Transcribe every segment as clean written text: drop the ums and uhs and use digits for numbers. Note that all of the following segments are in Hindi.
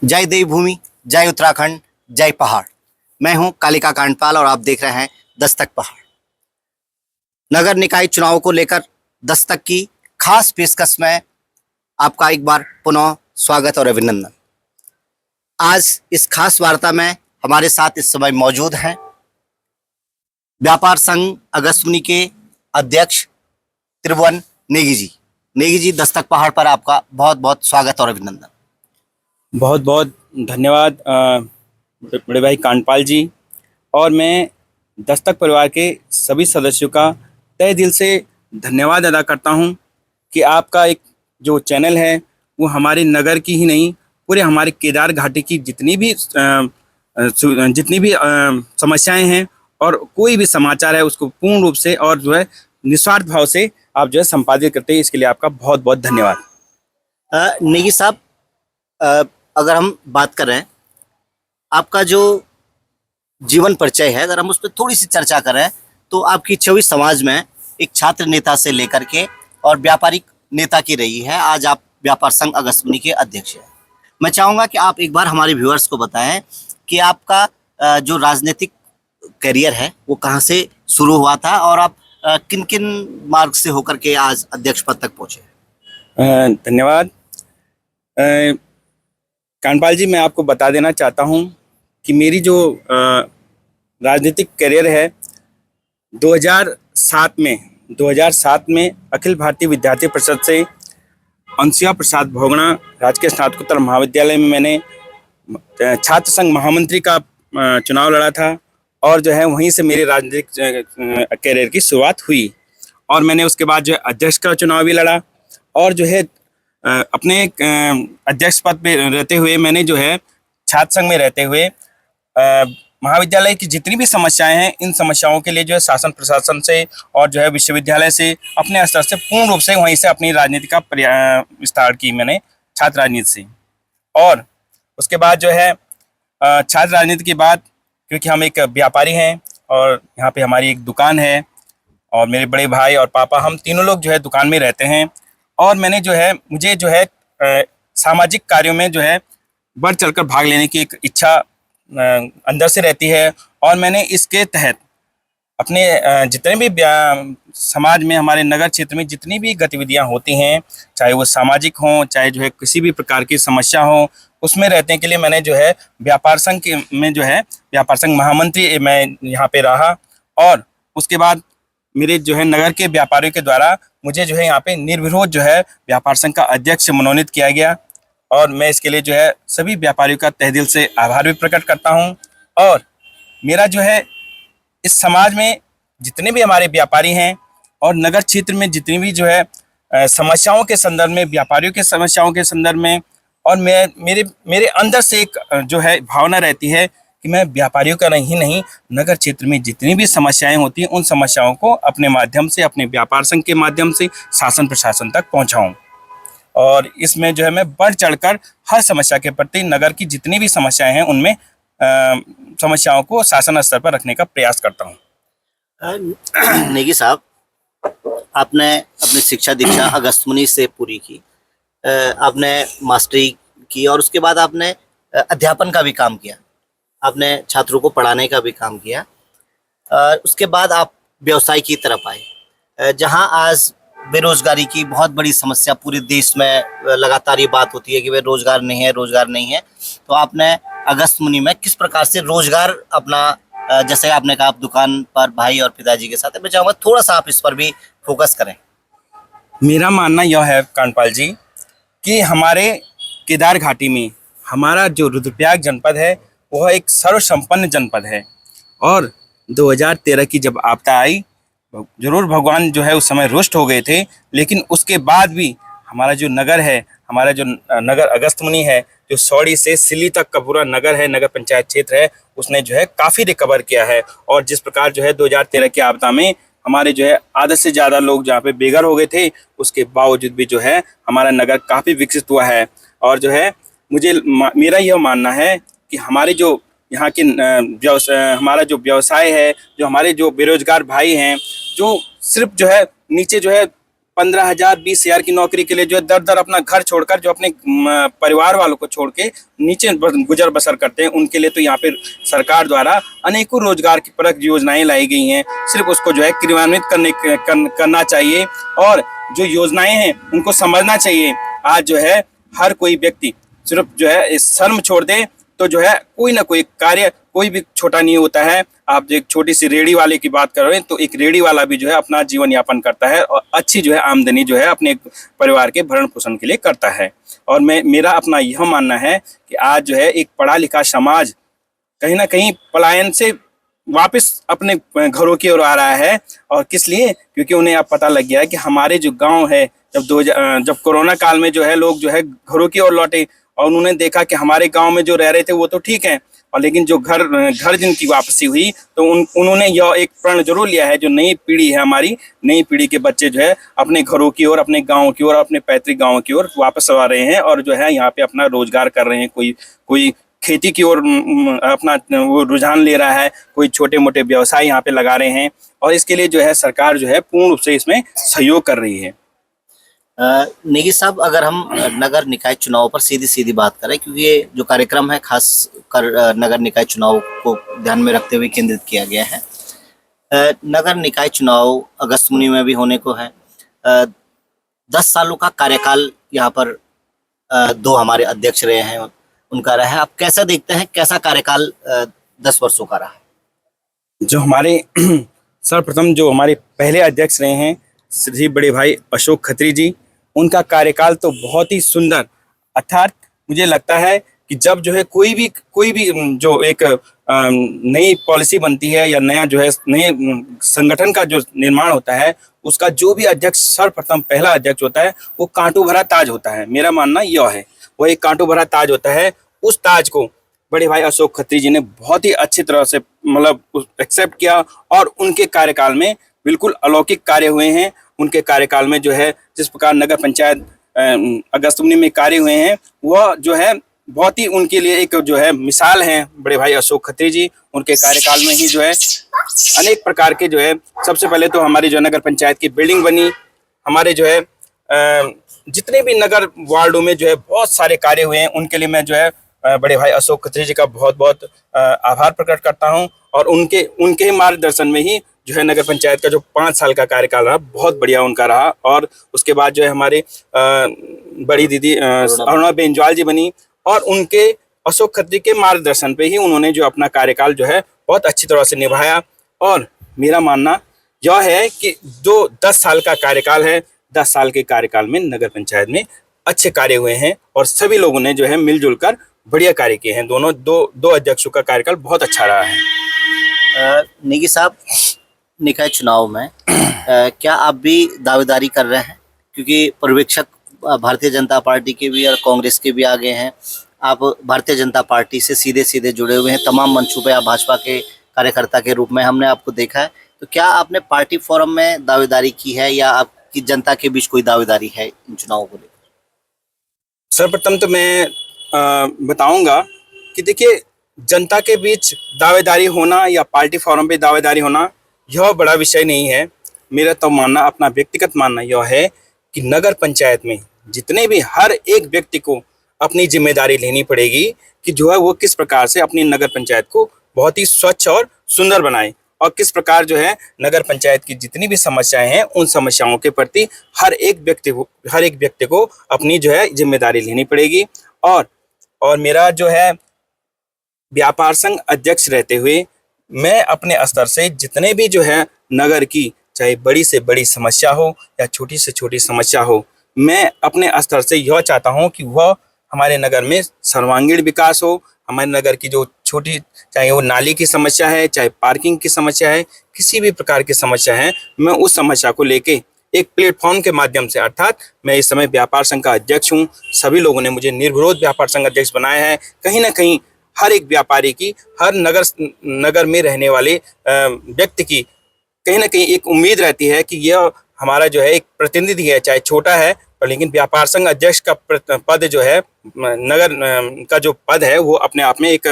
जय देवभूमि, जय उत्तराखंड, जय पहाड़। मैं हूं कालिका कांडपाल और आप देख रहे हैं दस्तक पहाड़। नगर निकाय चुनाव को लेकर दस्तक की खास पेशकश में आपका एक बार पुनः स्वागत और अभिनंदन। आज इस खास वार्ता में हमारे साथ इस समय मौजूद हैं व्यापार संघ अगस्त्यमुनि के अध्यक्ष त्रिभुवन नेगी जी। नेगी जी, दस्तक पहाड़ पर आपका बहुत बहुत स्वागत और अभिनंदन। बहुत बहुत धन्यवाद बड़े भाई कांडपाल जी। और मैं दस्तक परिवार के सभी सदस्यों का तहे दिल से धन्यवाद अदा करता हूं कि आपका एक जो चैनल है वो हमारे नगर की ही नहीं, पूरे हमारे केदार घाटी की जितनी भी समस्याएं हैं और कोई भी समाचार है उसको पूर्ण रूप से और जो है निस्वार्थ भाव से आप जो है संपादित करते हैं। इसके लिए आपका बहुत बहुत धन्यवाद। नेगी साहब, अगर हम बात कर रहे हैं आपका जो जीवन परिचय है, अगर हम उस पर थोड़ी सी चर्चा करें तो आपकी छवि समाज में एक छात्र नेता से लेकर के और व्यापारिक नेता की रही है। आज आप व्यापार संघ अगस्त्यमुनि के अध्यक्ष हैं। मैं चाहूँगा कि आप एक बार हमारे व्यूअर्स को बताएं कि आपका जो राजनीतिक करियर है वो कहाँ से शुरू हुआ था और आप किन किन मार्ग से होकर के आज अध्यक्ष पद तक पहुँचे। धन्यवाद कांडपाल जी। मैं आपको बता देना चाहता हूं कि मेरी जो राजनीतिक करियर है 2007 में अखिल भारतीय विद्यार्थी परिषद से अंशिया प्रसाद भोगना राजकीय स्नातकोत्तर महाविद्यालय में मैंने छात्र संघ महामंत्री का चुनाव लड़ा था और जो है वहीं से मेरी राजनीतिक करियर की शुरुआत हुई। और मैंने उसके बाद जो है अध्यक्ष का चुनाव भी लड़ा और जो है अपने अध्यक्ष पद पे रहते हुए मैंने जो है छात्र संघ में रहते हुए महाविद्यालय की जितनी भी समस्याएं हैं इन समस्याओं के लिए जो है शासन प्रशासन से और जो है विश्वविद्यालय से अपने स्तर से पूर्ण रूप से वहीं से अपनी राजनीति का विस्तार की मैंने छात्र राजनीति से। और उसके बाद जो है छात्र राजनीति के बाद, क्योंकि हम एक व्यापारी हैं और यहाँ पे हमारी एक दुकान है और मेरे बड़े भाई और पापा, हम तीनों लोग जो है दुकान में रहते हैं और मैंने जो है मुझे जो है सामाजिक कार्यों में जो है बढ़ चढ़कर भाग लेने की एक इच्छा अंदर से रहती है। और मैंने इसके तहत अपने जितने भी समाज में हमारे नगर क्षेत्र में जितनी भी गतिविधियां होती हैं, चाहे वो सामाजिक हों चाहे जो है किसी भी प्रकार की समस्या हो, उसमें रहने के लिए मैंने जो है व्यापार संघ में जो है व्यापार संघ महामंत्री मैं यहाँ पे रहा। और उसके बाद मेरे जो है नगर के व्यापारियों के द्वारा मुझे जो है यहाँ पे निर्विरोध जो है व्यापार संघ का अध्यक्ष मनोनीत किया गया और मैं इसके लिए जो है सभी व्यापारियों का तहे दिल से आभार भी प्रकट करता हूँ। और मेरा जो है इस समाज में जितने भी हमारे व्यापारी हैं और नगर क्षेत्र में जितनी भी जो है समस्याओं के संदर्भ में, व्यापारियों के समस्याओं के संदर्भ में, और मेरे अंदर से एक जो है भावना रहती है कि मैं व्यापारियों का नहीं नगर क्षेत्र में जितनी भी समस्याएं होती हैं उन समस्याओं को अपने माध्यम से, अपने व्यापार संघ के माध्यम से शासन प्रशासन तक पहुंचाऊं। और इसमें जो है मैं बढ़ चढ़कर हर समस्या के प्रति, नगर की जितनी भी समस्याएं हैं उनमें समस्याओं को शासन स्तर पर रखने का प्रयास करता हूँ। नेगी साहब, आपने अपनी शिक्षा दीक्षा अगस्त्यमुनि से पूरी की, आपने मास्टरी की और उसके बाद आपने अध्यापन का भी काम किया, आपने छात्रों को पढ़ाने का भी काम किया। उसके बाद आप व्यवसाय की तरफ आए, जहां आज बेरोजगारी की बहुत बड़ी समस्या पूरे देश में लगातार ये बात होती है कि भाई रोजगार नहीं है, रोजगार नहीं है। तो आपने अगस्त्यमुनि में किस प्रकार से रोजगार अपना, जैसे आपने कहा आप दुकान पर भाई और पिताजी के साथ है, मैं चाहूँगा थोड़ा सा आप इस पर भी फोकस करें। मेरा मानना यह है कांडपाल जी कि हमारे केदार घाटी में हमारा जो रुद्रप्रयाग जनपद है वह एक सर्वसंपन्न जनपद है। और 2013 की जब आपदा आई, जरूर भगवान जो है उस समय रुष्ट हो गए थे, लेकिन उसके बाद भी हमारा जो नगर है, हमारा जो नगर अगस्त्यमुनि है, जो सौड़ी से सिल्ली तक का पूरा नगर है, नगर पंचायत क्षेत्र है, उसने जो है काफ़ी रिकवर किया है। और जिस प्रकार जो है 2013 की आपदा में हमारे जो है आधे से ज़्यादा लोग जहाँ पे बेघर हो गए थे, उसके बावजूद भी जो है हमारा नगर काफ़ी विकसित हुआ है। और जो है मेरा यह मानना है कि हमारे जो यहाँ के हमारा जो व्यवसाय है, जो हमारे जो बेरोजगार भाई हैं, जो सिर्फ जो है नीचे जो है 15,000 20,000 की नौकरी के लिए जो है दर दर अपना घर छोड़कर जो अपने परिवार वालों को छोड़ के नीचे गुजर बसर करते हैं, उनके लिए तो यहाँ पे सरकार द्वारा अनेकों रोजगार की परक योजनाएं लाई गई हैं। सिर्फ उसको जो है क्रियान्वित करना चाहिए और जो योजनाएं हैं उनको समझना चाहिए। आज जो है हर कोई व्यक्ति सिर्फ जो है इस शर्म छोड़ दे तो जो है कोई ना कोई कार्य कोई भी छोटा नहीं होता है। आप जो एक छोटी सी रेडी वाले की बात कर रहे हैं तो एक रेडी वाला भी जो है अपना जीवन यापन करता है और अच्छी जो है आमदनी जो है अपने परिवार के भरण पोषण के लिए करता है। और मेरा अपना यह मानना है कि आज जो है एक पढ़ा लिखा समाज कहीं ना कहीं पलायन से वापस अपने घरों की ओर आ रहा है। और किस लिए? क्योंकि उन्हें अब पता लग गया है कि हमारे जो गांव है, जब कोरोना काल में जो है लोग जो है घरों की ओर लौटे और उन्होंने देखा कि हमारे गांव में जो रह रहे थे वो तो ठीक है, और लेकिन जो घर जिनकी वापसी हुई तो उन्होंने यह एक प्रण जरूर लिया है, जो नई पीढ़ी है हमारी, नई पीढ़ी के बच्चे जो है अपने घरों की ओर, अपने गाँव की ओर, अपने पैतृक गाँव की ओर वापस आ रहे हैं और जो है यहाँ पे अपना रोजगार कर रहे हैं। कोई खेती की ओर अपना वो रुझान ले रहा है, कोई छोटे मोटे व्यवसाय यहाँ पे लगा रहे हैं और इसके लिए जो है सरकार जो है पूर्ण रूप से इसमें सहयोग कर रही है। नेगी साहब, अगर हम नगर निकाय चुनाव पर सीधी सीधी बात करें, क्योंकि ये जो कार्यक्रम है खास कर नगर निकाय चुनाव को ध्यान में रखते हुए केंद्रित किया गया है। नगर निकाय चुनाव अगस्त मुनि में भी होने को है। 10 सालों का कार्यकाल यहाँ पर दो हमारे अध्यक्ष रहे हैं, उनका रहा है। आप कैसा देखते हैं, कैसा कार्यकाल 10 वर्षों का रहा? जो हमारे सर्वप्रथम जो हमारे पहले अध्यक्ष रहे हैं श्री बड़े भाई अशोक खत्री जी, उनका कार्यकाल तो बहुत ही सुंदर, अर्थात मुझे लगता है कि जब जो है कोई भी जो एक नई पॉलिसी बनती है या नया जो है नए संगठन का जो निर्माण होता है, उसका जो भी अध्यक्ष सर्वप्रथम पहला अध्यक्ष होता है वो कांटू भरा ताज होता है। मेरा मानना यह है, वो एक कांटू भरा ताज होता है। उस ताज को बड़े भाई अशोक खत्री जी ने बहुत ही अच्छी तरह से मतलब एक्सेप्ट किया और उनके कार्यकाल में बिल्कुल अलौकिक कार्य हुए हैं। उनके कार्यकाल में जो है जिस प्रकार नगर पंचायत अगस्त मुनि में कार्य हुए हैं, वह जो है बहुत ही उनके लिए एक जो है मिसाल है बड़े भाई अशोक खत्री जी। उनके कार्यकाल में ही जो है अनेक प्रकार के जो है, सबसे पहले तो हमारी जो नगर पंचायत की बिल्डिंग बनी, हमारे जो है जितने भी नगर वार्डों में जो है बहुत सारे कार्य हुए हैं। उनके लिए मैं जो है बड़े भाई अशोक खत्री जी का बहुत बहुत आभार प्रकट करता हूं और उनके ही मार्गदर्शन में ही जो है नगर पंचायत का जो 5 साल का कार्यकाल रहा बहुत बढ़िया उनका रहा। और उसके बाद जो है हमारे बड़ी दीदी अरुणा बेंजवाल जी बनी और उनके अशोक खत्री के मार्गदर्शन पे ही उन्होंने जो अपना कार्यकाल जो है बहुत अच्छी तरह से निभाया। और मेरा मानना यह है कि जो 10 साल का कार्यकाल है, 10 साल के कार्यकाल में नगर पंचायत में अच्छे कार्य हुए हैं और सभी लोगों ने जो है मिलजुल कर बढ़िया कार्य किए हैं। दो अध्यक्षों का कार्यकाल बहुत अच्छा रहा है। नेगी साहब, निकाय चुनाव में क्या आप भी दावेदारी कर रहे हैं? क्योंकि पर्यवेक्षक भारतीय जनता पार्टी के भी और कांग्रेस के भी आगे हैं। आप भारतीय जनता पार्टी से सीधे सीधे जुड़े हुए हैं, तमाम मंचों पे आप भाजपा के कार्यकर्ता के रूप में हमने आपको देखा है। तो क्या आपने पार्टी फोरम में दावेदारी की है या आपकी जनता के बीच कोई दावेदारी है इन चुनावों को लेकर? सर्वप्रथम तो मैं बताऊंगा कि देखिए, जनता के बीच दावेदारी होना या पार्टी फोरम पे दावेदारी होना यह बड़ा विषय नहीं है। मेरा तो मानना, अपना व्यक्तिगत मानना यह है कि नगर पंचायत में जितने भी हर एक व्यक्ति को अपनी जिम्मेदारी लेनी पड़ेगी कि जो है वो किस प्रकार से अपनी नगर पंचायत को बहुत ही स्वच्छ और सुंदर बनाए और किस प्रकार जो है नगर पंचायत की जितनी भी समस्याएं हैं उन समस्याओं के प्रति हर एक व्यक्ति को अपनी जो है जिम्मेदारी लेनी पड़ेगी। और मेरा जो है व्यापार संघ अध्यक्ष रहते हुए मैं अपने स्तर से जितने भी जो है नगर की चाहे बड़ी से बड़ी समस्या हो या छोटी से छोटी समस्या हो, मैं अपने स्तर से यह चाहता हूं कि वह हमारे नगर में सर्वांगीण विकास हो। हमारे नगर की जो छोटी, चाहे वो नाली की समस्या है, चाहे पार्किंग की समस्या है, किसी भी प्रकार की समस्या है, मैं उस समस्या को लेके एक प्लेटफॉर्म के माध्यम से, अर्थात मैं इस समय व्यापार संघ का अध्यक्ष हूँ, सभी लोगों ने मुझे निर्विरोध व्यापार संघ अध्यक्ष बनाया है। कहीं ना कहीं हर एक व्यापारी की, हर नगर में रहने वाले व्यक्ति की कहीं ना कहीं एक उम्मीद रहती है कि यह हमारा जो है एक प्रतिनिधि है, चाहे छोटा है, और लेकिन व्यापार संघ अध्यक्ष का पद जो है, नगर का जो पद है, वो अपने आप में एक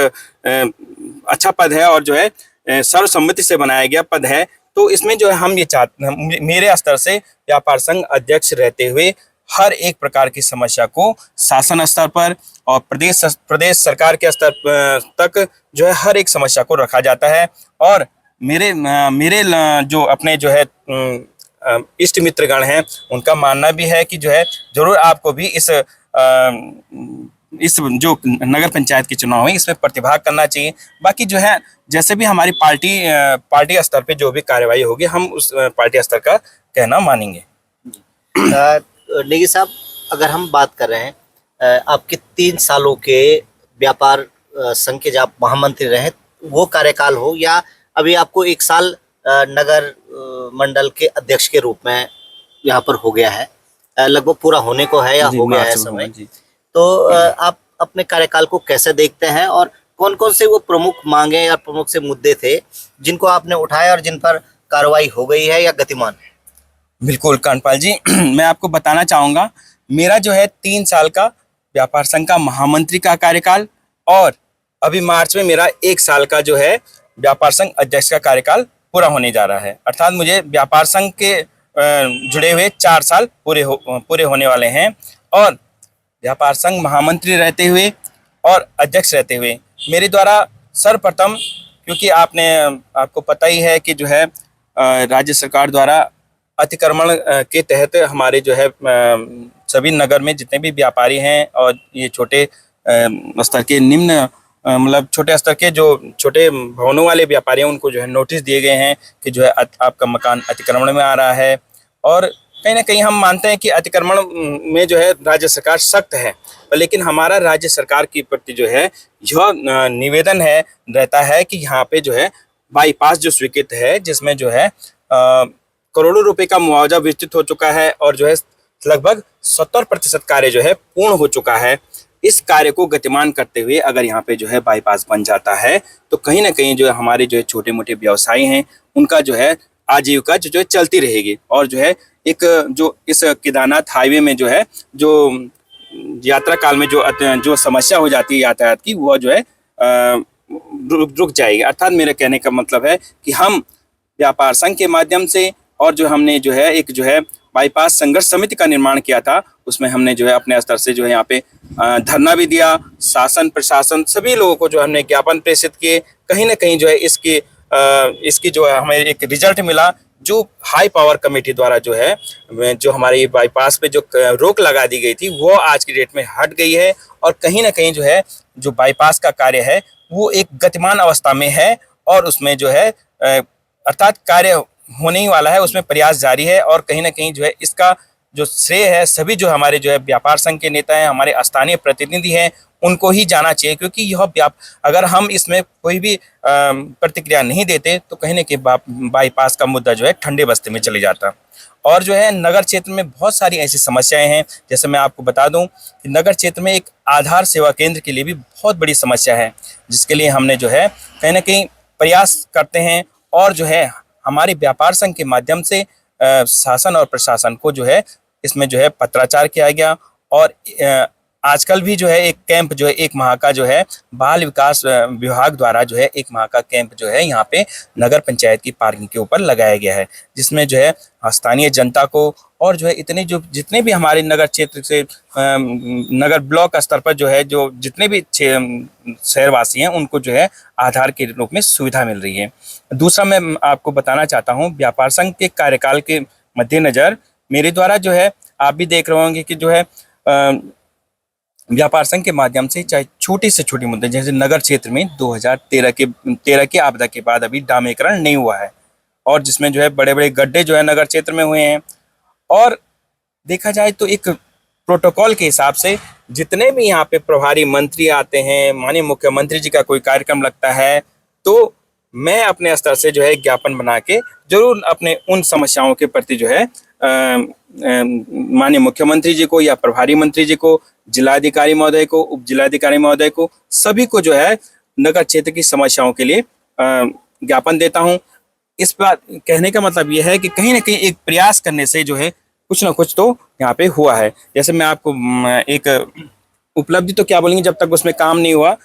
अच्छा पद है और जो है सर्वसम्मति से बनाया गया पद है। तो इसमें जो है हम ये चाहते, मेरे स्तर से व्यापार संघ अध्यक्ष रहते हुए हर एक प्रकार की समस्या को शासन स्तर पर और प्रदेश सरकार के स्तर तक जो है हर एक समस्या को रखा जाता है। और मेरे जो अपने जो है इष्ट मित्रगण हैं, उनका मानना भी है कि जो है जरूर आपको भी इस जो नगर पंचायत के चुनाव है इसमें प्रतिभाग करना चाहिए। बाकी जो है जैसे भी हमारी पार्टी स्तर पे जो भी कार्यवाही होगी, हम उस पार्टी स्तर का कहना मानेंगे। नेगी साहब, अगर हम बात कर रहे हैं आपके 3 सालों के व्यापार संघ के जब आप महामंत्री रहे, वो कार्यकाल हो या अभी आपको 1 साल नगर मंडल के अध्यक्ष के रूप में यहाँ पर हो गया है, लगभग पूरा होने को है या हो गया है समय, तो आप अपने कार्यकाल को कैसे देखते हैं और कौन कौन से वो प्रमुख मांगे या प्रमुख से मुद्दे थे जिनको आपने उठाया और जिन पर कार्रवाई हो गई है या गतिमान है? बिल्कुल कांडपाल जी, मैं आपको बताना चाहूँगा, मेरा जो है 3 साल का व्यापार संघ का महामंत्री का कार्यकाल और अभी मार्च में मेरा 1 साल का जो है व्यापार संघ अध्यक्ष का कार्यकाल पूरा होने जा रहा है। अर्थात मुझे व्यापार संघ के जुड़े हुए 4 साल पूरे होने वाले हैं। और व्यापार संघ महामंत्री रहते हुए और अध्यक्ष रहते हुए मेरे द्वारा सर्वप्रथम, क्योंकि आपको पता ही है कि जो है राज्य सरकार द्वारा अतिक्रमण के तहत हमारे जो है सभी नगर में जितने भी व्यापारी हैं और ये छोटे स्तर के निम्न मतलब छोटे स्तर के जो छोटे भवनों वाले व्यापारी हैं, उनको जो है नोटिस दिए गए हैं कि जो है आपका मकान अतिक्रमण में आ रहा है। और कहीं ना कहीं हम मानते हैं कि अतिक्रमण में जो है राज्य सरकार सख्त है, लेकिन हमारा राज्य सरकार के प्रति जो है यह निवेदन रहता है कि यहाँ पे जो है बाईपास जो स्वीकृत है, जिसमें जो है करोड़ों रुपए का मुआवजा विस्तृत हो चुका है और जो है लगभग 70% कार्य जो है पूर्ण हो चुका है। इस कार्य को गतिमान करते हुए अगर यहाँ पे जो है बाईपास बन जाता है तो कहीं ना कहीं जो है हमारे जो है छोटे मोटे व्यवसायी हैं, उनका जो है आजीविका जो है चलती रहेगी। और जो है एक जो इस केदारनाथ हाईवे में जो है जो यात्रा काल में जो समस्या हो जाती है यातायात की, वह जो है रुक जाएगी। अर्थात मेरे कहने का मतलब है कि हम व्यापार संघ के माध्यम से और जो हमने जो है एक जो है बाईपास संघर्ष समिति का निर्माण किया था, उसमें हमने जो है अपने स्तर से जो है यहाँ पे धरना भी दिया, शासन प्रशासन सभी लोगों को जो हमने ज्ञापन प्रेषित किए। कहीं ना कहीं जो है इसकी जो है हमें एक रिजल्ट मिला, जो हाई पावर कमेटी द्वारा जो है जो हमारे बाईपास पे जो रोक लगा दी गई थी, वो आज की डेट में हट गई है। और कहीं ना कहीं जो है जो बाईपास का कार्य है वो एक गतिमान अवस्था में है और उसमें जो है अर्थात कार्य होने ही वाला है, उसमें प्रयास जारी है। और कहीं ना कहीं जो है इसका जो श्रेय है सभी जो हमारे जो है व्यापार संघ के नेता हैं, हमारे स्थानीय प्रतिनिधि हैं, उनको ही जाना चाहिए। क्योंकि यह अगर हम इसमें कोई भी प्रतिक्रिया नहीं देते तो कहीं ना कहीं बाईपास का मुद्दा जो है ठंडे बस्ते में चले जाता। और जो है नगर क्षेत्र में बहुत सारी ऐसी समस्याएं हैं, जैसे मैं आपको बता दूं कि नगर क्षेत्र में एक आधार सेवा केंद्र के लिए भी बहुत बड़ी समस्या है, जिसके लिए हमने जो है कहीं ना कहीं प्रयास करते हैं। और जो है हमारे व्यापार संघ के माध्यम से शासन और प्रशासन को जो है इसमें जो है पत्राचार किया गया। और आजकल भी जो है एक कैंप जो है 1 माह का जो है बाल विकास विभाग द्वारा जो है 1 माह का कैंप जो है यहाँ पे नगर पंचायत की पार्किंग के ऊपर लगाया गया है, जिसमें जो है स्थानीय जनता को और जो है जितने भी हमारे नगर क्षेत्र से नगर ब्लॉक स्तर पर जो है जो जितने भी शहरवासी हैं, उनको जो है आधार के रूप में सुविधा मिल रही है। दूसरा मैं आपको बताना चाहता हूँ, व्यापार संघ के कार्यकाल के मद्देनजर मेरे द्वारा जो है आप भी देख रहे होंगे कि जो है व्यापार संघ के माध्यम से चाहे छोटे से छोटे मुद्दे, जैसे नगर क्षेत्र में 2013 की आपदा के बाद अभी डामरीकरण नहीं हुआ है और जिसमें जो है बड़े बड़े गड्ढे जो है नगर क्षेत्र में हुए हैं। और देखा जाए तो एक प्रोटोकॉल के हिसाब से जितने भी यहाँ पे प्रभारी मंत्री आते हैं, माननीय मुख्यमंत्री जी का कोई कार्यक्रम लगता है, तो मैं अपने स्तर से जो है ज्ञापन बना के जरूर अपने उन समस्याओं के प्रति जो है माननीय मुख्यमंत्री जी को या प्रभारी मंत्री जी को, जिलाधिकारी महोदय को, उप जिलाधिकारी महोदय को, सभी को जो है नगर क्षेत्र की समस्याओं के लिए ज्ञापन देता हूं। इस बात कहने का मतलब यह है कि कहीं ना कहीं एक प्रयास करने से जो है कुछ ना कुछ तो यहाँ पे हुआ है। जैसे मैं आपको एक उपलब्धि तो क्या बोलेंगे जब तक उसमें काम नहीं हुआ,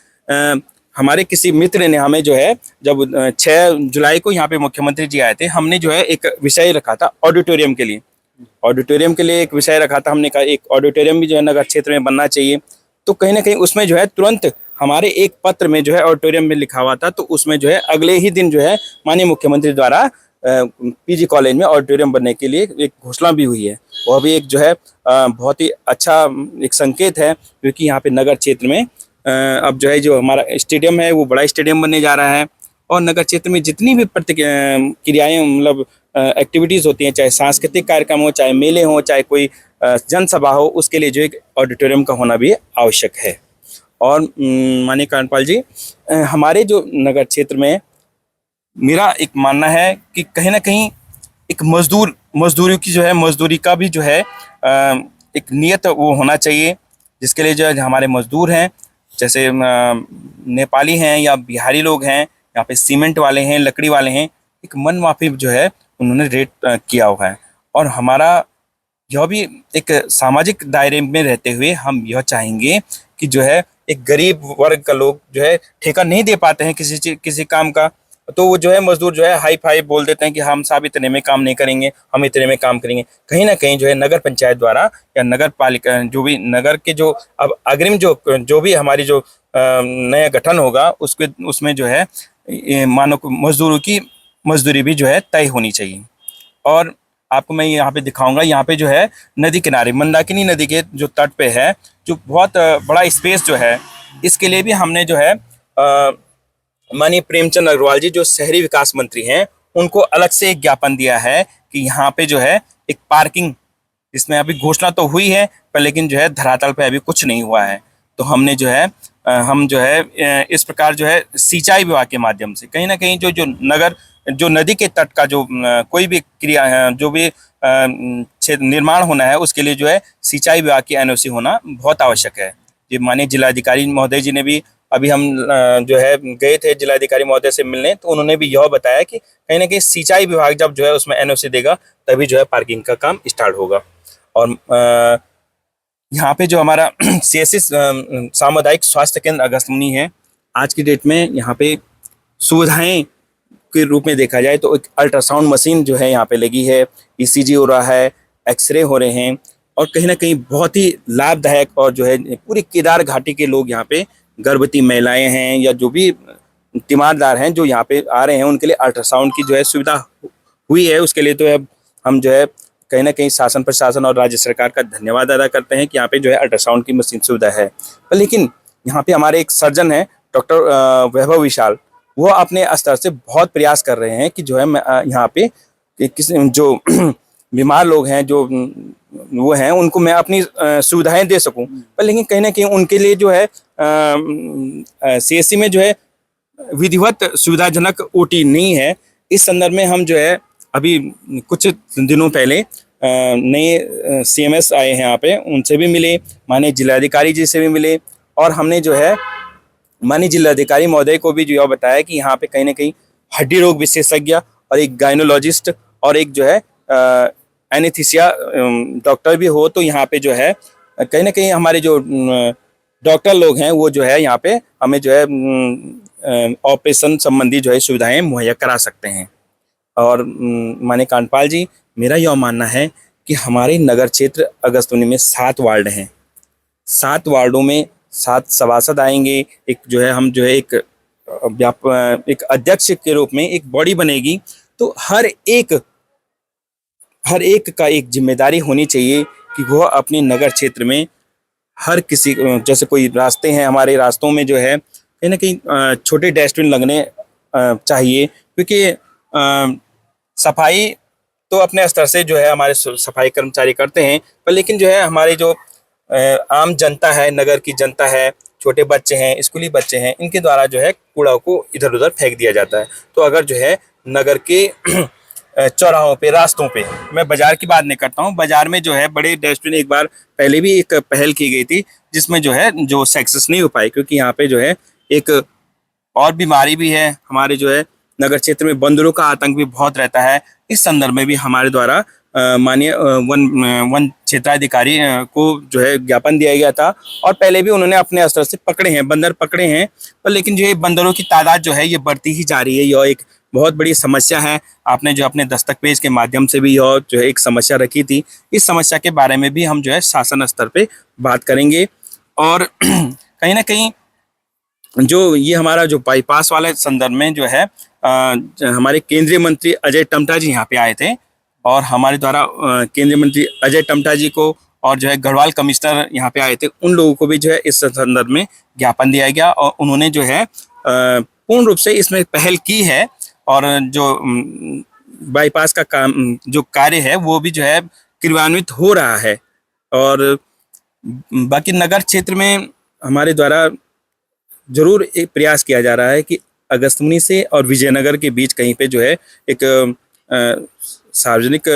हमारे किसी मित्र ने हमें जो है, जब 6 जुलाई को यहाँ पे मुख्यमंत्री जी आए थे, हमने जो है एक विषय रखा था ऑडिटोरियम के लिए। ऑडिटोरियम के लिए एक विषय रखा था, हमने कहा एक ऑडिटोरियम भी जो है नगर क्षेत्र में बनना चाहिए। तो कहीं ना कहीं उसमें जो है तुरंत हमारे एक पत्र में जो है ऑडिटोरियम में लिखा हुआ था, तो उसमें जो है अगले ही दिन जो है माननीय मुख्यमंत्री द्वारा पीजी कॉलेज में ऑडिटोरियम बनने के लिए एक घोषणा भी हुई है। वह भी एक जो है बहुत ही अच्छा एक संकेत है, क्योंकि यहाँ पे नगर क्षेत्र में अब जो है जो हमारा स्टेडियम है वो बड़ा स्टेडियम बनने जा रहा है। और नगर क्षेत्र में जितनी भी क्रियाएं मतलब एक्टिविटीज़ होती हैं, चाहे सांस्कृतिक कार्यक्रम हो, चाहे मेले हो, चाहे कोई जनसभा हो, उसके लिए जो एक ऑडिटोरियम का होना भी आवश्यक है। और माननीय कार्यपाल जी, हमारे जो नगर क्षेत्र में मेरा एक मानना है कि कहीं ना कहीं एक मजदूरी की जो है, मजदूरी का भी जो है एक नियत वो होना चाहिए, जिसके लिए जो है हमारे मजदूर हैं, जैसे नेपाली हैं या बिहारी लोग हैं, यहाँ पे सीमेंट वाले हैं, लकड़ी वाले हैं, एक मन माफी जो है उन्होंने रेट किया हुआ है। और हमारा यह भी एक सामाजिक दायरे में रहते हुए हम यह चाहेंगे कि जो है एक गरीब वर्ग का लोग जो है ठेका नहीं दे पाते हैं किसी काम का, तो वो जो है मजदूर जो है हाई फाई बोल देते हैं कि हम साहब इतने में काम नहीं करेंगे, हम इतने में काम करेंगे। कहीं ना कहीं जो है नगर पंचायत द्वारा या नगर पालिका जो भी नगर के जो अब अग्रिम जो भी हमारी जो नया गठन होगा उसमें जो है मानव मजदूरों की मजदूरी भी जो है तय होनी चाहिए। और आपको मैं यहाँ पे दिखाऊंगा, यहाँ पे जो है नदी किनारे मंदाकिनी नदी के जो तट पे है, जो बहुत बड़ा स्पेस जो है, इसके लिए भी हमने जो है माननीय प्रेमचंद अग्रवाल जी जो शहरी विकास मंत्री हैं, उनको अलग से एक ज्ञापन दिया है कि यहाँ पे जो है एक पार्किंग, इसमें अभी घोषणा तो हुई है पर लेकिन जो है धरातल पे अभी कुछ नहीं हुआ है। तो हमने जो है हम जो है इस प्रकार जो है सिंचाई विभाग के माध्यम से कहीं ना कहीं जो नदी के तट का जो कोई भी क्रिया है, जो भी निर्माण होना है, उसके लिए जो है सिंचाई विभाग की एनओसी होना बहुत आवश्यक है। ये माननीय जिलाधिकारी महोदय जी ने भी अभी हम जो है गए थे जिलाधिकारी महोदय से मिलने, तो उन्होंने भी यह बताया कि कहीं ना कहीं सिंचाई विभाग जब जो है उसमें एनओसी देगा तभी जो है पार्किंग का काम स्टार्ट होगा। और यहाँ पे जो हमारा सीएससी सामुदायिक स्वास्थ्य केंद्र अगस्त्यमुनि है, आज की डेट में यहाँ पे सुविधाएं के रूप में देखा जाए तो एक अल्ट्रासाउंड मशीन जो है यहाँ पे लगी है, ईसीजी हो रहा है, एक्सरे हो रहे हैं, और कहीं ना कहीं बहुत ही लाभदायक। और जो है पूरी केदार घाटी के लोग यहाँ पे गर्भवती महिलाएं हैं या जो भी तीमारदार हैं जो यहाँ पे आ रहे हैं, उनके लिए अल्ट्रासाउंड की जो है सुविधा हुई है। उसके लिए तो है हम जो है कहीं ना कहीं शासन प्रशासन और राज्य सरकार का धन्यवाद अदा करते हैं कि यहाँ पे जो है अल्ट्रासाउंड की मशीन सुविधा है। पर लेकिन यहाँ पे हमारे एक सर्जन है डॉक्टर वैभव विशाल, वो अपने स्तर से बहुत प्रयास कर रहे हैं कि जो है यहाँ पे किसी जो बीमार लोग हैं जो वो हैं उनको मैं अपनी सुविधाएं दे सकूं। पर लेकिन कहीं ना कहीं उनके लिए जो है सीएससी में जो है विधिवत सुविधाजनक ओटी नहीं है। इस संदर्भ में हम जो है अभी कुछ दिनों पहले नए सीएमएस आए हैं यहाँ पे, उनसे भी मिले, माननीय जिलाधिकारी जी से भी मिले, और हमने जो है माननीय जिलाधिकारी महोदय को भी जो है बताया कि यहाँ पे कहीं ना कहीं हड्डी रोग विशेषज्ञ और एक गायनोलॉजिस्ट और एक जो है एनेस्थीसिया डॉक्टर भी हो, तो यहाँ पे जो है कहीं ना कहीं हमारे जो डॉक्टर लोग हैं वो जो है यहाँ पे हमें जो है ऑपरेशन संबंधी जो है सुविधाएं मुहैया करा सकते हैं। और माननीय कांडपाल जी, मेरा यह मानना है कि हमारे नगर क्षेत्र अगस्त्यमुनि में 7 वार्ड हैं, 7 वार्डों में 7 सभासद आएंगे। एक जो है हम जो है एक अध्यक्ष के रूप में एक बॉडी बनेगी, तो हर एक का एक जिम्मेदारी होनी चाहिए कि वह अपने नगर क्षेत्र में हर किसी, जैसे कोई रास्ते हैं, हमारे रास्तों में जो है कहीं ना कहीं छोटे डस्टबिन लगने चाहिए, क्योंकि सफाई तो अपने स्तर से जो है हमारे सफाई कर्मचारी करते हैं, पर लेकिन जो है हमारे जो आम जनता है, नगर की जनता है, छोटे बच्चे हैं, स्कूली बच्चे हैं, इनके द्वारा जो है कूड़ा को इधर उधर फेंक दिया जाता है। तो अगर जो है नगर के चौराहों पे, रास्तों पे, मैं बाजार की बात नहीं करता हूँ, बाजार में जो है बड़े डस्टबिन एक बार पहले भी एक पहल की गई थी जिसमें जो है जो सक्सेस नहीं हो पाई, क्योंकि यहाँ पे जो है एक और बीमारी भी है, हमारे जो है नगर क्षेत्र में बंदरों का आतंक भी बहुत रहता है। इस संदर्भ में भी हमारे द्वारा माननीय वन क्षेत्राधिकारी को जो है ज्ञापन दिया गया था। और पहले भी उन्होंने अपने स्तर से पकड़े हैं, बंदर पकड़े हैं, पर लेकिन जो ये बंदरों की तादाद जो है ये बढ़ती ही जा रही है। यह एक बहुत बड़ी समस्या है। आपने जो अपने दस्तक पेज के माध्यम से भी यह जो है एक समस्या रखी थी, इस समस्या के बारे में भी हम जो है शासन स्तर पे बात करेंगे। और कहीं ना कहीं जो ये हमारा जो बाईपास वाले संदर्भ में जो है हमारे केंद्रीय मंत्री अजय टम्टा जी यहाँ पे आए थे, और हमारे द्वारा केंद्रीय मंत्री अजय टम्टा जी को और जो है गढ़वाल कमिश्नर यहाँ पे आए थे, उन लोगों को भी जो है इस संदर्भ में ज्ञापन दिया गया। और उन्होंने जो है पूर्ण रूप से इसमें पहल की है, और जो बाईपास का काम जो कार्य है वो भी जो है क्रियान्वित हो रहा है। और बाकी नगर क्षेत्र में हमारे द्वारा जरूर एक प्रयास किया जा रहा है कि अगस्त्यमुनि से और विजयनगर के बीच कहीं पे जो है एक सार्वजनिक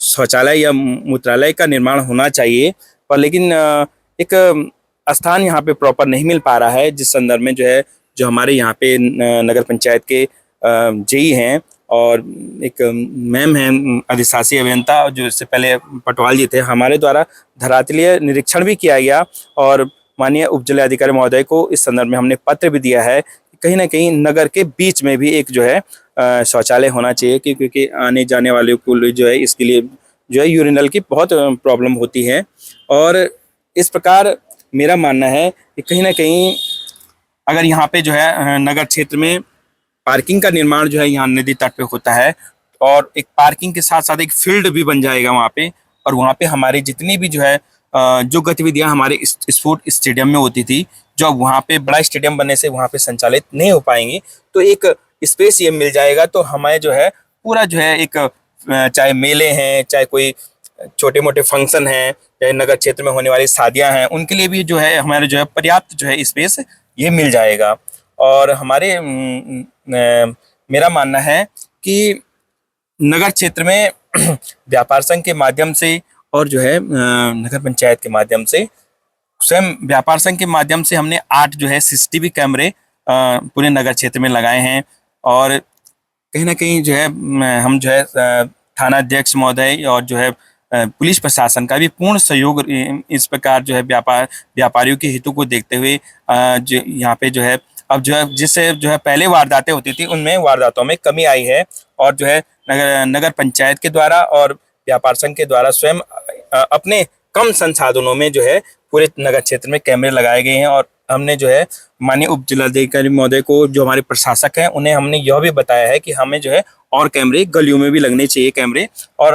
शौचालय या मूत्रालय का निर्माण होना चाहिए, पर लेकिन एक स्थान यहाँ पे प्रॉपर नहीं मिल पा रहा है, जिस संदर्भ में जो है जो हमारे यहाँ पे नगर पंचायत के जेई हैं और एक मैम हैं अधिशासी अभियंता, जो इससे पहले पटवाल जी थे, हमारे द्वारा धरातलीय निरीक्षण भी किया गया। और माननीय उप जिलाधिकारी महोदय को इस संदर्भ में हमने पत्र भी दिया है कि कहीं ना कहीं नगर के बीच में भी एक जो है शौचालय होना चाहिए, क्योंकि आने जाने वाले को जो है इसके लिए जो है यूरिनल की बहुत प्रॉब्लम होती है। और इस प्रकार मेरा मानना है कि कहीं ना कहीं अगर यहाँ पे जो है नगर क्षेत्र में पार्किंग का निर्माण जो है यहाँ नदी तट पे होता है, और एक पार्किंग के साथ साथ एक फील्ड भी बन जाएगा वहाँ पे, और वहाँ पे हमारी जितनी भी जो है जो गतिविधियां हमारे स्पोर्ट स्टेडियम में होती थी, जो वहाँ पे बड़ा स्टेडियम बनने से वहाँ पे संचालित नहीं हो पाएंगी, तो एक स्पेस ये मिल जाएगा। तो हमें जो है पूरा जो है एक चाहे मेले हैं, चाहे कोई छोटे मोटे फंक्शन हैं, चाहे नगर क्षेत्र में होने वाली शादियां हैं, उनके लिए भी जो है हमारे जो है पर्याप्त जो है स्पेस ये मिल जाएगा। और हमारे मेरा मानना है कि नगर क्षेत्र में व्यापार संघ के माध्यम से और जो है नगर पंचायत के माध्यम से, स्वयं व्यापार संघ के माध्यम से हमने 8 जो है सीसीटीवी कैमरे पूरे नगर क्षेत्र में लगाए हैं। और कहीं ना कहीं जो है हम जो है थाना अध्यक्ष महोदय और जो है पुलिस प्रशासन का भी पूर्ण सहयोग इस प्रकार जो है व्यापारियों के हितों को देखते हुए जो यहाँ पे जो है अब जो है जिससे जो है पहले वारदातें होती थी उनमें वारदातों में कमी आई है। और जो है नगर पंचायत के द्वारा और व्यापार संघ के द्वारा स्वयं अपने कम संसाधनों में जो है पूरे नगर क्षेत्र में कैमरे लगाए गए हैं। और हमने जो है माननीय उप जिलाधिकारी महोदय को, जो हमारे प्रशासक हैं, उन्हें हमने यह भी बताया है कि हमें जो है और कैमरे गलियों में भी लगने चाहिए कैमरे, और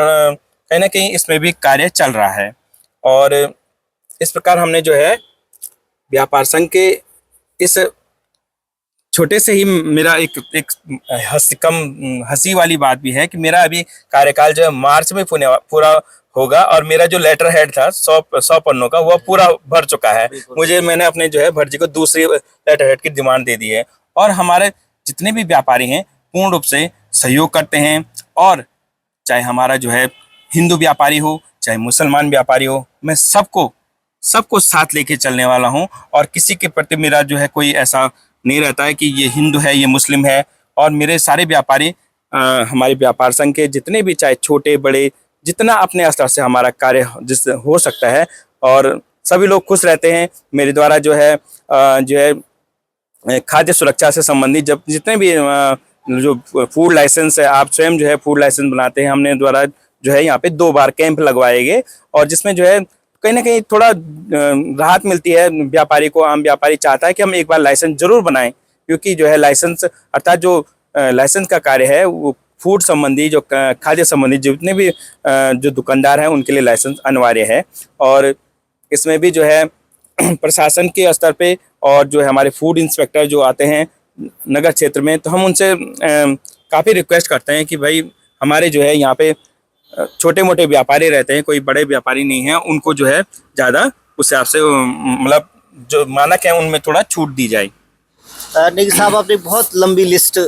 कहीं ना कहीं इसमें भी कार्य चल रहा है। और इस प्रकार हमने जो है व्यापार संघ के इस छोटे से ही मेरा एक हंसी वाली बात भी है कि मेरा अभी कार्यकाल जो है मार्च में पूरा होगा, और मेरा जो लेटर हेड था 100 पन्नों का वह पूरा भर चुका है। मैंने अपने जो है भर्जी को दूसरी लेटर हेड की डिमांड दे दी है। और हमारे जितने भी व्यापारी हैं पूर्ण रूप से सहयोग करते हैं, और चाहे हमारा जो है हिंदू व्यापारी हो चाहे मुसलमान व्यापारी हो, मैं सबको साथ लेके चलने वाला हूँ। और किसी के प्रति मेरा जो है कोई ऐसा नहीं रहता है कि ये हिंदू है ये मुस्लिम है। और मेरे सारे व्यापारी हमारे व्यापार संघ के जितने भी, चाहे छोटे बड़े, जितना अपने स्तर से हमारा कार्य जिस हो सकता है, और सभी लोग खुश रहते हैं। मेरे द्वारा जो है खाद्य सुरक्षा से संबंधित जब जितने भी जो फूड लाइसेंस है, आप स्वयं जो है फूड लाइसेंस बनाते हैं, हमने द्वारा जो है यहाँ पे 2 बार कैंप लगवाए गए, और जिसमें जो है कहीं ना कहीं थोड़ा राहत मिलती है व्यापारी को। आम व्यापारी चाहता है कि हम एक बार लाइसेंस जरूर बनाएं, क्योंकि जो है लाइसेंस अर्थात जो लाइसेंस का कार्य है वो फूड संबंधी, जो खाद्य संबंधी जितने भी जो दुकानदार हैं उनके लिए लाइसेंस अनिवार्य है। और इसमें भी जो है प्रशासन के स्तर पे और जो है हमारे फूड इंस्पेक्टर जो आते हैं नगर क्षेत्र में, तो हम उनसे काफ़ी रिक्वेस्ट करते हैं कि भाई हमारे जो है यहाँ पे छोटे मोटे व्यापारी रहते हैं, कोई बड़े व्यापारी नहीं है, उनको जो है ज़्यादा उस हिसाब से मतलब जो मानक है उनमें थोड़ा छूट दी जाए। नेगी साहब, आपने बहुत लंबी लिस्ट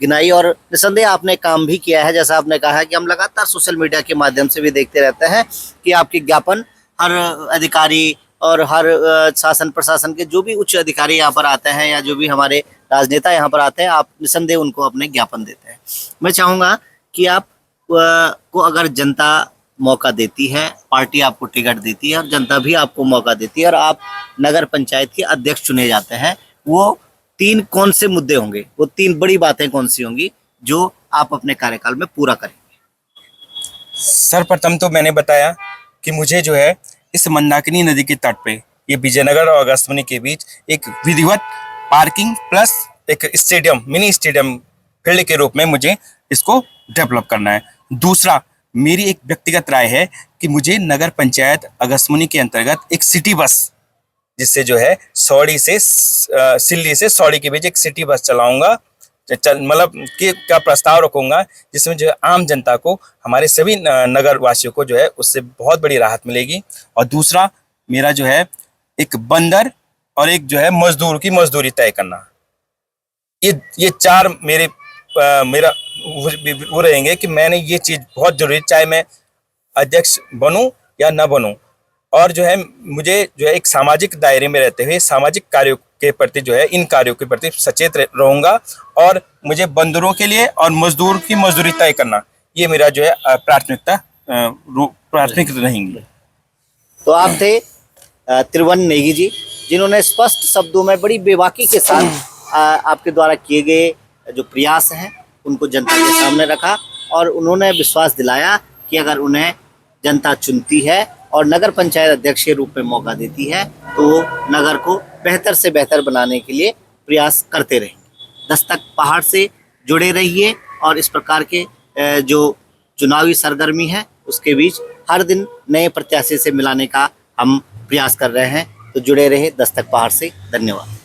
गिनाई और निसंदेह आपने काम भी किया है। जैसा आपने कहा है कि हम लगातार सोशल मीडिया के माध्यम से भी देखते रहते हैं कि आपके ज्ञापन हर अधिकारी और हर शासन प्रशासन के जो भी उच्च अधिकारी यहाँ पर आते हैं या जो भी हमारे राजनेता यहाँ पर आते हैं, आप निसंदेह उनको अपने ज्ञापन देते हैं। मैं चाहूँगा कि आप को अगर जनता मौका देती है, पार्टी आपको टिकट देती है और जनता भी आपको मौका देती है और आप नगर पंचायत के अध्यक्ष चुने जाते हैं, वो 3 कौन से मुद्दे होंगे, वो 3 बड़ी बातें कौन सी होंगी जो आप अपने कार्यकाल में पूरा करेंगे? सर्वप्रथम तो मैंने बताया कि मुझे जो है इस मंदाकिनी नदी के तट पे, ये विजयनगर और अगस्त्यमुनि के बीच एक विधिवत पार्किंग प्लस एक स्टेडियम, मिनी स्टेडियम फील्ड के रूप में मुझे इसको डेवलप करना है। दूसरा, मेरी एक व्यक्तिगत राय है कि मुझे नगर पंचायत अगस्त्यमुनि के अंतर्गत एक सिटी बस, जिससे जो है सौड़ी से सिल्ली से सौड़ी के बीच एक सिटी बस चलाऊंगा, मतलब कि का प्रस्ताव रखूंगा, जिसमें जो है आम जनता को, हमारे सभी नगर वासियों को जो है उससे बहुत बड़ी राहत मिलेगी। और दूसरा, मेरा जो है एक बंदर और एक जो है मजदूर की मजदूरी तय करना, ये 4 मेरा वो रहेंगे कि मैंने ये चीज़ बहुत जरूरी, चाहे मैं अध्यक्ष बनूं या ना बनूं। और जो है मुझे जो है एक सामाजिक दायरे में रहते हुए सामाजिक कार्यों के प्रति जो है इन कार्यों के प्रति सचेत रहूंगा, और मुझे बंदरों के लिए और मजदूर की मजदूरी तय करना, ये मेरा जो है प्राथमिक रहेंगी। तो आप थे त्रिवन नेगी जी, जिन्होंने स्पष्ट शब्दों में बड़ी बेबाकी के साथ आपके द्वारा किए गए जो प्रयास हैं उनको जनता के सामने रखा और उन्होंने विश्वास दिलाया कि अगर उन्हें जनता चुनती है और नगर पंचायत अध्यक्ष के रूप में मौका देती है तो वो नगर को बेहतर से बेहतर बनाने के लिए प्रयास करते रहेंगे। दस्तक पहाड़ से जुड़े रहिए और इस प्रकार के जो चुनावी सरगर्मी है उसके बीच हर दिन नए प्रत्याशी से मिलाने का हम प्रयास कर रहे हैं। तो जुड़े रहे दस्तक पहाड़ से। धन्यवाद।